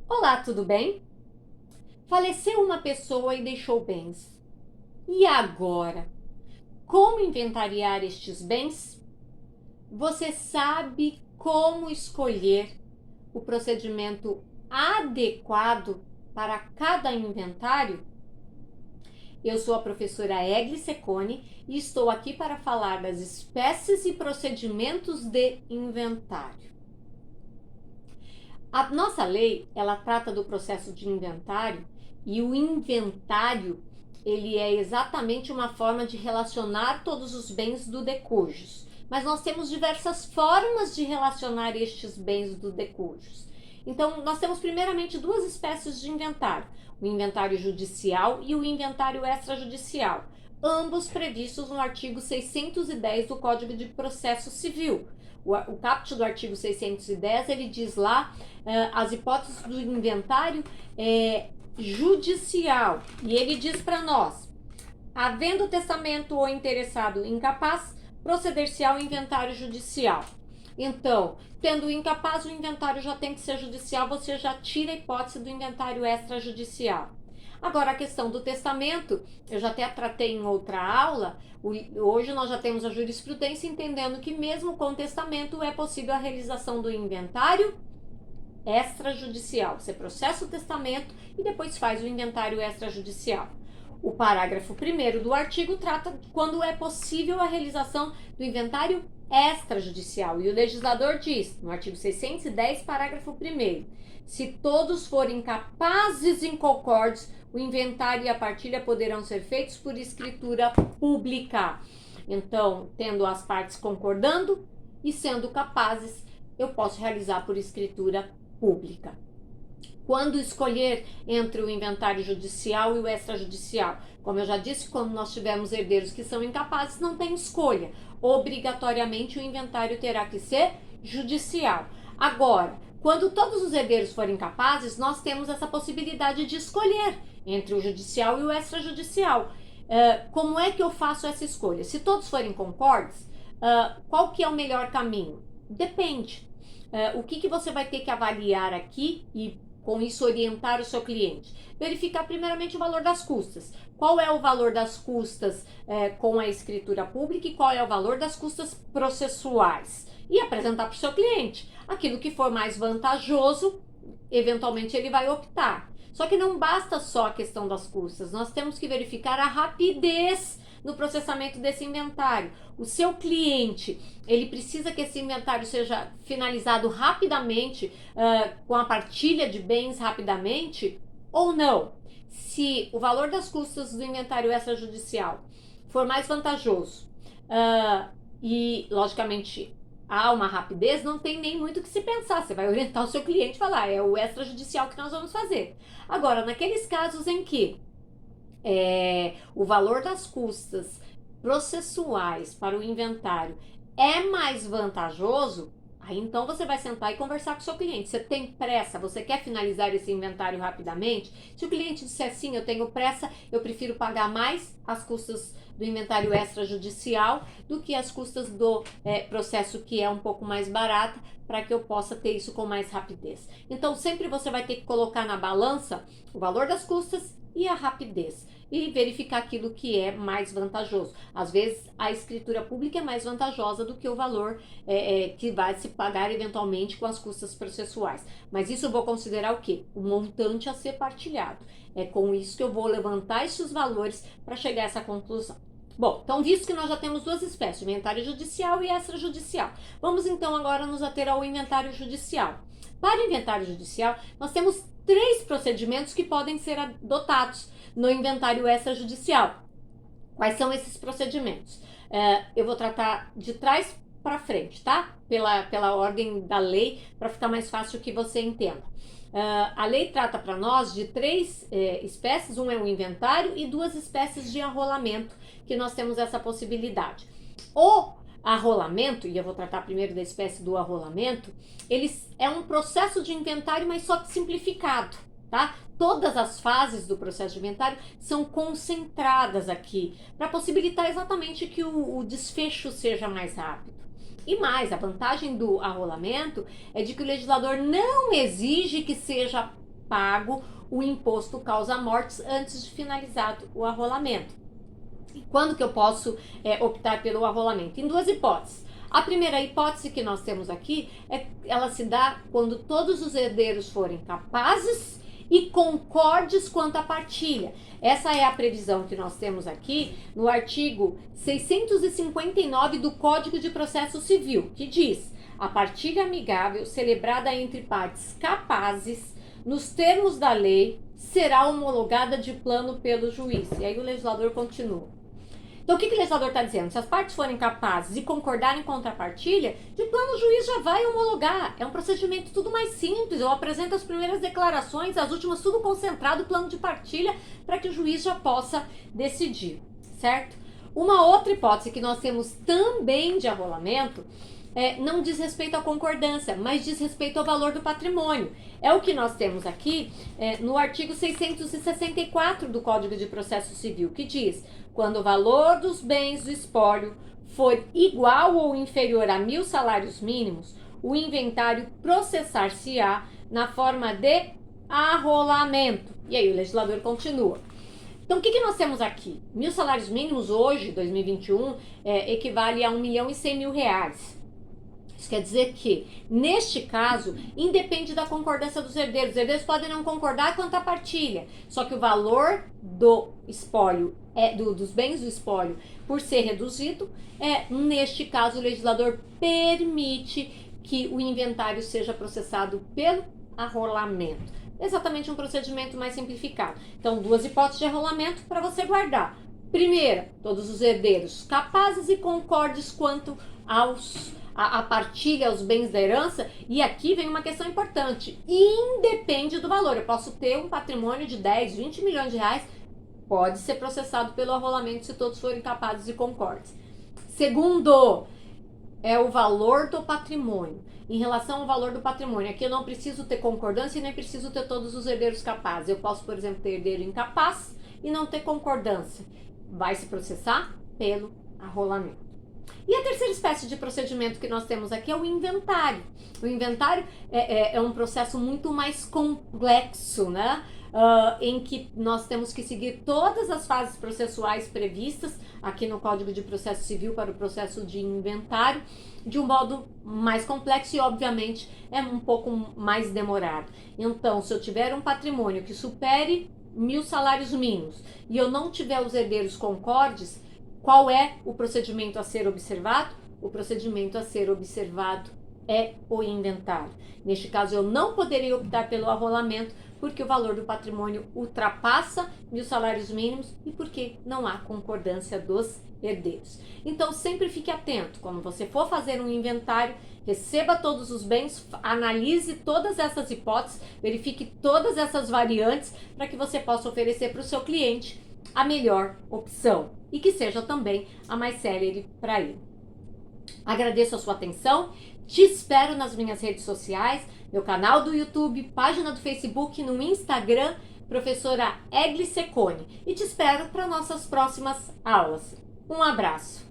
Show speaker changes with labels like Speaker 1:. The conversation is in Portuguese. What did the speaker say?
Speaker 1: Olá, tudo bem? Faleceu uma pessoa e deixou bens. E agora? Como inventariar estes bens? Você sabe como escolher o procedimento adequado para cada inventário? Eu sou a professora Egli Secone e estou aqui para falar das espécies e procedimentos de inventário. A nossa lei, ela trata do processo de inventário e o inventário, ele é exatamente uma forma de relacionar todos os bens do decujus. Mas nós temos diversas formas de relacionar estes bens do decujus. Então, nós temos primeiramente duas espécies de inventário, o inventário judicial e o inventário extrajudicial, ambos previstos no artigo 610 do Código de Processo Civil. O caput do artigo 610, ele diz lá as hipóteses do inventário judicial. E ele diz para nós: havendo testamento ou interessado incapaz, proceder-se ao inventário judicial. Então, tendo incapaz, o inventário já tem que ser judicial, você já tira a hipótese do inventário extrajudicial. Agora, a questão do testamento, eu já até tratei em outra aula. Hoje nós já temos a jurisprudência entendendo que mesmo com testamento é possível a realização do inventário extrajudicial. Você processa o testamento e depois faz o inventário extrajudicial. O parágrafo 1º do artigo trata quando é possível a realização do inventário extrajudicial. E o legislador diz, no artigo 610, parágrafo 1º, se todos forem capazes e inconcordes, o inventário e a partilha poderão ser feitos por escritura pública. Então, tendo as partes concordando e sendo capazes, eu posso realizar por escritura pública. Quando escolher entre o inventário judicial e o extrajudicial? Como eu já disse, quando nós tivermos herdeiros que são incapazes, não tem escolha. Obrigatoriamente o inventário terá que ser judicial. Agora, quando todos os herdeiros forem capazes, nós temos essa possibilidade de escolher entre o judicial e o extrajudicial. Como é que eu faço essa escolha? Se todos forem concordes, qual que é o melhor caminho? Depende. O que você vai ter que avaliar aqui e com isso orientar o seu cliente? Verificar primeiramente o valor das custas. Qual é o valor das custas com a escritura pública e qual é o valor das custas processuais? E apresentar para o seu cliente. Aquilo que for mais vantajoso, eventualmente ele vai optar. Só que não basta só a questão das custas, nós temos que verificar a rapidez no processamento desse inventário. O seu cliente, ele precisa que esse inventário seja finalizado rapidamente, com a partilha de bens rapidamente, ou não? Se o valor das custas do inventário extrajudicial for mais vantajoso e, logicamente, há uma rapidez, não tem nem muito o que se pensar. Você vai orientar o seu cliente e falar, é o extrajudicial que nós vamos fazer. Agora, naqueles casos em que o valor das custas processuais para o inventário é mais vantajoso, aí então você vai sentar e conversar com o seu cliente. Você tem pressa? Você quer finalizar esse inventário rapidamente? Se o cliente disser sim, eu tenho pressa, eu prefiro pagar mais as custas do inventário extrajudicial do que as custas do processo, que é um pouco mais barata, para que eu possa ter isso com mais rapidez. Então, sempre você vai ter que colocar na balança o valor das custas e a rapidez, e verificar aquilo que é mais vantajoso. Às vezes, a escritura pública é mais vantajosa do que o valor que vai se pagar eventualmente com as custas processuais. Mas isso eu vou considerar o quê? O montante a ser partilhado. É com isso que eu vou levantar esses valores para chegar a essa conclusão. Bom, então visto que nós já temos duas espécies, inventário judicial e extrajudicial, vamos então agora nos ater ao inventário judicial. Para o inventário judicial, nós temos 3 procedimentos que podem ser adotados no inventário extrajudicial. Quais são esses procedimentos? Eu vou tratar de trás para frente, tá? Pela ordem da lei, para ficar mais fácil que você entenda. A lei trata para nós de 3 espécies, um é o inventário e 2 espécies de arrolamento, que nós temos essa possibilidade. O arrolamento, e eu vou tratar primeiro da espécie do arrolamento, ele é um processo de inventário, mas só que simplificado, tá? Todas as fases do processo de inventário são concentradas aqui, para possibilitar exatamente que o desfecho seja mais rápido. E mais, a vantagem do arrolamento é de que o legislador não exige que seja pago o imposto causa-mortes antes de finalizado o arrolamento. E quando que eu posso optar pelo arrolamento? Em duas hipóteses. A primeira hipótese que nós temos aqui, ela se dá quando todos os herdeiros forem capazes e concordes quanto à partilha. Essa é a previsão que nós temos aqui no artigo 659 do Código de Processo Civil, que diz: a partilha amigável celebrada entre partes capazes, nos termos da lei, será homologada de plano pelo juiz. E aí o legislador continua. Então, o que o legislador está dizendo? Se as partes forem capazes de concordarem contra a partilha, de plano o juiz já vai homologar. É um procedimento tudo mais simples. Eu apresento as primeiras declarações, as últimas tudo concentrado, plano de partilha, para que o juiz já possa decidir, certo? Uma outra hipótese que nós temos também de arrolamento não diz respeito à concordância, mas diz respeito ao valor do patrimônio. É o que nós temos aqui no artigo 664 do Código de Processo Civil, que diz: quando o valor dos bens do espólio for igual ou inferior a 1.000 salários mínimos, o inventário processar-se-á na forma de arrolamento. E aí o legislador continua. Então, o que nós temos aqui? 1.000 salários mínimos hoje, 2021, equivale a R$1.100.000. Isso quer dizer que, neste caso, independe da concordância dos herdeiros. Os herdeiros podem não concordar quanto à partilha, só que o valor do espólio, dos bens do espólio, por ser reduzido, neste caso, o legislador permite que o inventário seja processado pelo arrolamento. Exatamente um procedimento mais simplificado. Então, duas hipóteses de arrolamento para você guardar. Primeira, todos os herdeiros capazes e concordes quanto a partilha, aos bens da herança. E aqui vem uma questão importante: independe do valor. Eu posso ter um patrimônio de 10, 20 milhões de reais, pode ser processado pelo arrolamento se todos forem capazes e concordes. Segundo, é o valor do patrimônio. Em relação ao valor do patrimônio, aqui eu não preciso ter concordância e nem preciso ter todos os herdeiros capazes. Eu posso, por exemplo, ter herdeiro incapaz e não ter concordância. Vai se processar pelo arrolamento. E a terceira espécie de procedimento que nós temos aqui é o inventário. O inventário é um processo muito mais complexo, né? Em que nós temos que seguir todas as fases processuais previstas aqui no Código de Processo Civil para o processo de inventário, de um modo mais complexo e, obviamente, é um pouco mais demorado. Então, se eu tiver um patrimônio que supere 1.000 salários mínimos e eu não tiver os herdeiros concordes, qual é o procedimento a ser observado? O procedimento a ser observado é o inventário. Neste caso, eu não poderia optar pelo arrolamento, porque o valor do patrimônio ultrapassa 1.000 salários mínimos e porque não há concordância dos herdeiros. Então, sempre fique atento. Quando você for fazer um inventário, receba todos os bens, analise todas essas hipóteses, verifique todas essas variantes para que você possa oferecer para o seu cliente a melhor opção e que seja também a mais célere para ele. Agradeço a sua atenção, te espero nas minhas redes sociais, meu canal do YouTube, página do Facebook, no Instagram, professora Egli Secone, e te espero para nossas próximas aulas. Um abraço!